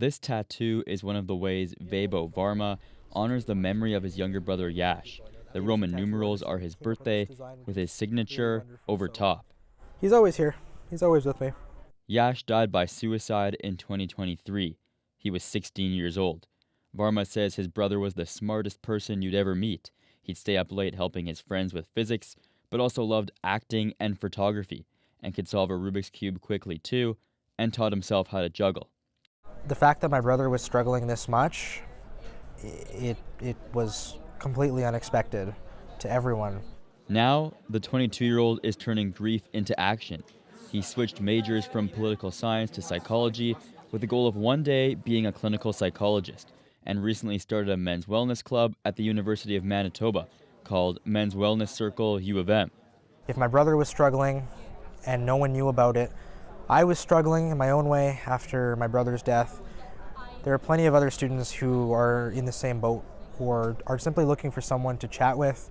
This tattoo is one of the ways Vaibhav Varma honors the memory of his younger brother Yash. The Roman numerals are his birthday, with his signature over top. He's always here. He's always with me. Yash died by suicide in 2023. He was 16 years old. Varma says his brother was the smartest person you'd ever meet. He'd stay up late helping his friends with physics, but also loved acting and photography, and could solve a Rubik's Cube quickly too, and taught himself how to juggle. The fact that my brother was struggling this much, it was completely unexpected to everyone. Now, the 22-year-old is turning grief into action. He switched majors from political science to psychology with the goal of one day being a clinical psychologist, and recently started a men's wellness club at the University of Manitoba called Men's Wellness Circle U of M. If my brother was struggling and no one knew about it, I was struggling in my own way after my brother's death. There are plenty of other students who are in the same boat, who are simply looking for someone to chat with.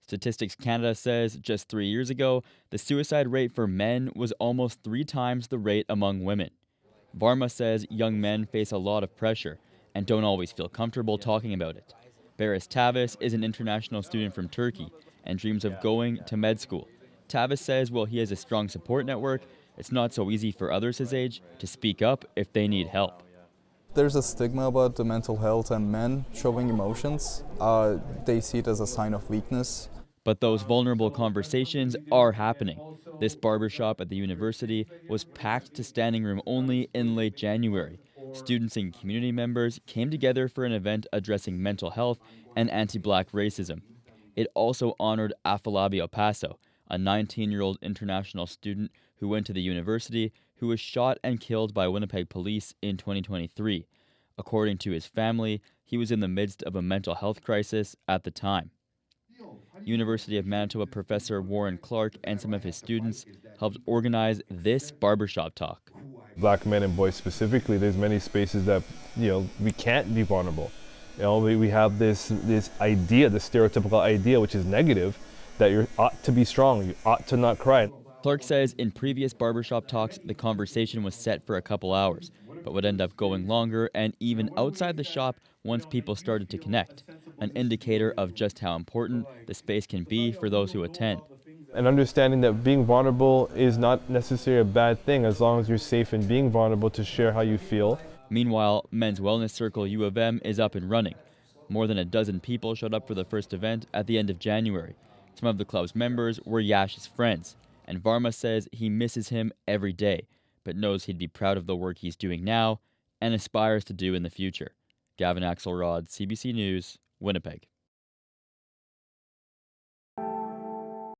Statistics Canada says just 3 years ago, the suicide rate for men was almost 3 times the rate among women. Varma says young men face a lot of pressure and don't always feel comfortable talking about it. Barış Tavis is an international student from Turkey and dreams of going to med school. Tavis says while he has a strong support network, it's not so easy for others his age to speak up if they need help. There's a stigma about the mental health and men showing emotions. They see it as a sign of weakness. But those vulnerable conversations are happening. This barbershop at the university was packed to standing room only in late January. Students and community members came together for an event addressing mental health and anti-black racism. It also honored Afolabi Opaso, a 19-year-old international student who went to the university who was shot and killed by Winnipeg police in 2023. According to his family, he was in the midst of a mental health crisis at the time. University of Manitoba professor Warren Clark and some of his students helped organize this barbershop talk. Black men and boys specifically, there's many spaces that, we can't be vulnerable. We have this idea, this stereotypical idea, which is negative, that you ought to be strong, you ought to not cry. Clark says in previous barbershop talks, the conversation was set for a couple hours, but would end up going longer and even outside the shop once people started to connect, an indicator of just how important the space can be for those who attend. And understanding that being vulnerable is not necessarily a bad thing as long as you're safe in being vulnerable to share how you feel. Meanwhile, Men's Wellness Circle U of M is up and running. More than a dozen people showed up for the first event at the end of January. Some of the club's members were Yash's friends, and Varma says he misses him every day, but knows he'd be proud of the work he's doing now and aspires to do in the future. Gavin Axelrod, CBC News, Winnipeg.